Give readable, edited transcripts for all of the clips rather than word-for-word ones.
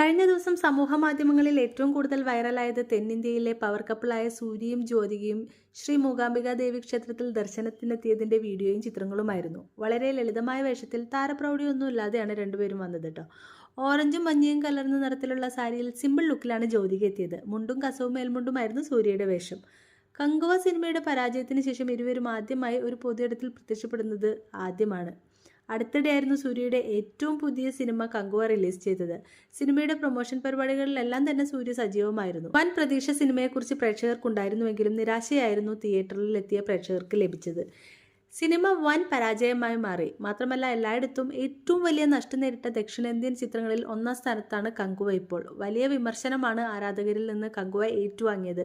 കഴിഞ്ഞ ദിവസം സമൂഹ മാധ്യമങ്ങളിൽ ഏറ്റവും കൂടുതൽ വൈറലായത് തെന്നിന്ത്യയിലെ പവർ കപ്പിളായ സൂര്യയും ജ്യോതികയും ശ്രീ മൂകാംബിക ദേവി ക്ഷേത്രത്തിൽ ദർശനത്തിനെത്തിയതിന്റെ വീഡിയോയും ചിത്രങ്ങളുമായിരുന്നു. വളരെ ലളിതമായ വേഷത്തിൽ താരപ്രൗഢിയൊന്നും ഇല്ലാതെയാണ് രണ്ടുപേരും വന്നത് കേട്ടോ. ഓറഞ്ചും മഞ്ഞയും കലർന്ന നിറത്തിലുള്ള സാരിയിൽ സിമ്പിൾ ലുക്കിലാണ് ജ്യോതിക എത്തിയത്. മുണ്ടും കസവും മേൽമുണ്ടുമായിരുന്നു സൂര്യയുടെ വേഷം. കങ്കുവ സിനിമയുടെ പരാജയത്തിന് ശേഷം ഇരുവരും ആദ്യമായി ഒരു പൊതുയിടത്തിൽ പ്രത്യക്ഷപ്പെടുന്നത് ആദ്യമാണ്. അടുത്തിടെയായിരുന്നു സൂര്യയുടെ ഏറ്റവും പുതിയ സിനിമ കങ്കുവ റിലീസ് ചെയ്തത്. സിനിമയുടെ പ്രൊമോഷൻ പരിപാടികളിലെല്ലാം തന്നെ സൂര്യ സജീവമായിരുന്നു. വൻ പ്രതീക്ഷ സിനിമയെക്കുറിച്ച് പ്രേക്ഷകർക്കുണ്ടായിരുന്നുവെങ്കിലും നിരാശയായിരുന്നു തിയേറ്ററിൽ എത്തിയ പ്രേക്ഷകർക്ക് ലഭിച്ചത്. സിനിമ വൻ പരാജയമായി മാറി. മാത്രമല്ല എല്ലായിടത്തും ഏറ്റവും വലിയ നഷ്ടം നേരിട്ട ദക്ഷിണേന്ത്യൻ ചിത്രങ്ങളിൽ ഒന്നാം സ്ഥാനത്താണ് കങ്കുവ ഇപ്പോൾ. വലിയ വിമർശനമാണ് ആരാധകരിൽ നിന്ന് കങ്കുവ ഏറ്റുവാങ്ങിയത്.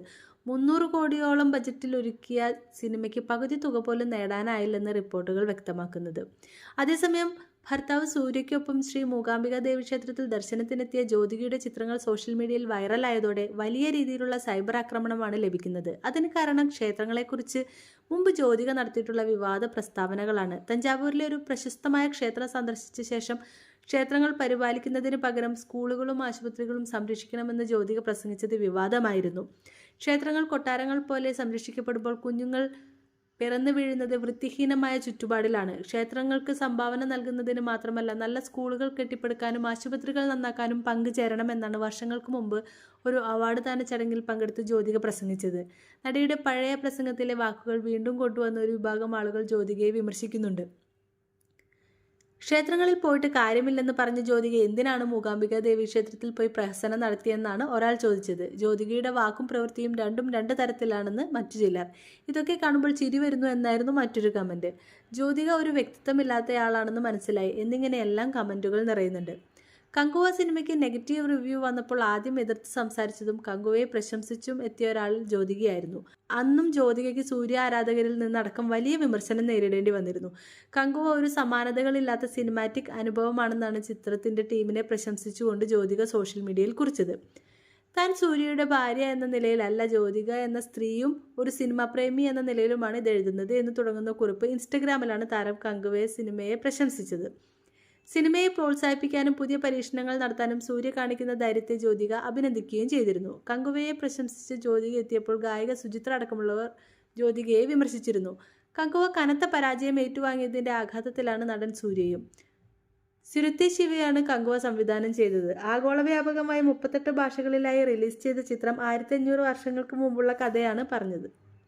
300 കോടിയോളം ബജറ്റിൽ ഒരുക്കിയ സിനിമയ്ക്ക് പകുതി തുക പോലും നേടാനായില്ലെന്ന് റിപ്പോർട്ടുകൾ വ്യക്തമാക്കുന്നത്. അതേസമയം ഭർത്താവ് സൂര്യയ്ക്കൊപ്പം ശ്രീ മൂകാംബിക ദേവി ക്ഷേത്രത്തിൽ ദർശനത്തിനെത്തിയ ജ്യോതികയുടെ ചിത്രങ്ങൾ സോഷ്യൽ മീഡിയയിൽ വൈറലായതോടെ വലിയ രീതിയിലുള്ള സൈബർ ആക്രമണമാണ് ലഭിക്കുന്നത്. അതിന് കാരണം ക്ഷേത്രങ്ങളെക്കുറിച്ച് മുമ്പ് ജ്യോതിക നടത്തിയിട്ടുള്ള വിവാദ പ്രസ്താവനകളാണ്. തഞ്ചാവൂരിലെ ഒരു പ്രശസ്തമായ ക്ഷേത്രം സന്ദർശിച്ച ശേഷം ക്ഷേത്രങ്ങൾ പരിപാലിക്കുന്നതിന് പകരം സ്കൂളുകളും ആശുപത്രികളും സംരക്ഷിക്കണമെന്ന് ജ്യോതിക പ്രസംഗിച്ചത് വിവാദമായിരുന്നു. ക്ഷേത്രങ്ങൾ കൊട്ടാരങ്ങൾ പോലെ സംരക്ഷിക്കപ്പെടുമ്പോൾ കുഞ്ഞുങ്ങൾ പിറന്നു വീഴുന്നത് വൃത്തിഹീനമായ ചുറ്റുപാടിലാണ്. ക്ഷേത്രങ്ങൾക്ക് സംഭാവന നൽകുന്നതിന് മാത്രമല്ല നല്ല സ്കൂളുകൾ കെട്ടിപ്പടുക്കാനും ആശുപത്രികൾ നന്നാക്കാനും പങ്കുചേരണമെന്നാണ് വർഷങ്ങൾക്ക് മുമ്പ് ഒരു അവാർഡ് ദാന ചടങ്ങിൽ പങ്കെടുത്ത് ജ്യോതിക പ്രസംഗിച്ചത്. നടിയുടെ പഴയ പ്രസംഗത്തിലെ വാക്കുകൾ വീണ്ടും കൊണ്ടുവന്ന ഒരു വിഭാഗം ആളുകൾ ജ്യോതികയെ വിമർശിക്കുന്നുണ്ട്. ക്ഷേത്രങ്ങളിൽ പോയിട്ട് കാര്യമില്ലെന്ന് പറഞ്ഞ ജ്യോതിക എന്തിനാണ് മൂകാംബിക ദേവി ക്ഷേത്രത്തിൽ പോയി പ്രഹസനം നടത്തിയെന്നാണ് ഒരാൾ ചോദിച്ചത്. ജ്യോതികയുടെ വാക്കും പ്രവൃത്തിയും രണ്ടും രണ്ട് തരത്തിലാണെന്ന് മറ്റു ചിലർ. ഇതൊക്കെ കാണുമ്പോൾ ചിരി വരുന്നു എന്നായിരുന്നു മറ്റൊരു കമന്റ്. ജ്യോതിക ഒരു വ്യക്തിത്വമില്ലാത്തയാളാണെന്ന് മനസ്സിലായി എന്നിങ്ങനെയെല്ലാം കമന്റുകൾ നിറയുന്നുണ്ട്. കങ്കുവ സിനിമയ്ക്ക് നെഗറ്റീവ് റിവ്യൂ വന്നപ്പോൾ ആദ്യം എതിർത്ത് സംസാരിച്ചതും കങ്കുവയെ പ്രശംസിച്ചും എത്തിയ ഒരാൾ ജ്യോതികയായിരുന്നു. അന്നും ജ്യോതികയ്ക്ക് സൂര്യ ആരാധകരിൽ നിന്നടക്കം വലിയ വിമർശനം നേരിടേണ്ടി വന്നിരുന്നു. കങ്കുവ ഒരു സമാനതകളില്ലാത്ത സിനിമാറ്റിക് അനുഭവമാണെന്നാണ് ചിത്രത്തിന്റെ ടീമിനെ പ്രശംസിച്ചുകൊണ്ട് ജ്യോതിക സോഷ്യൽ മീഡിയയിൽ കുറിച്ചത്. താൻ സൂര്യയുടെ ഭാര്യ എന്ന നിലയിലല്ല, ജ്യോതിക എന്ന സ്ത്രീയും ഒരു സിനിമാ പ്രേമി എന്ന നിലയിലുമാണ് ഇത് എഴുതുന്നത് എന്ന് തുടങ്ങുന്ന കുറിപ്പ് ഇൻസ്റ്റഗ്രാമിലാണ് താരം കങ്കുവയെ സിനിമയെ പ്രശംസിച്ചത്. സിനിമയെ പ്രോത്സാഹിപ്പിക്കാനും പുതിയ പരീക്ഷണങ്ങൾ നടത്താനും സൂര്യ കാണിക്കുന്ന ധൈര്യത്തെ ജ്യോതിക അഭിനന്ദിക്കുകയും ചെയ്തിരുന്നു. കങ്കുവയെ പ്രശംസിച്ച് ജ്യോതിക എത്തിയപ്പോൾ ഗായിക സുചിത്ര അടക്കമുള്ളവർ ജ്യോതികയെ വിമർശിച്ചിരുന്നു. കങ്കുവ കനത്ത പരാജയം ഏറ്റുവാങ്ങിയതിന്റെ ആഘാതത്തിലാണ് നടൻ സൂര്യയും. സുരുത്തി ശിവയാണ് കങ്കുവ സംവിധാനം ചെയ്തത്. ആഗോളവ്യാപകമായി 38 ഭാഷകളിലായി റിലീസ് ചെയ്ത ചിത്രം 1500 വർഷങ്ങൾക്ക് മുമ്പുള്ള കഥയാണ് പറഞ്ഞത്.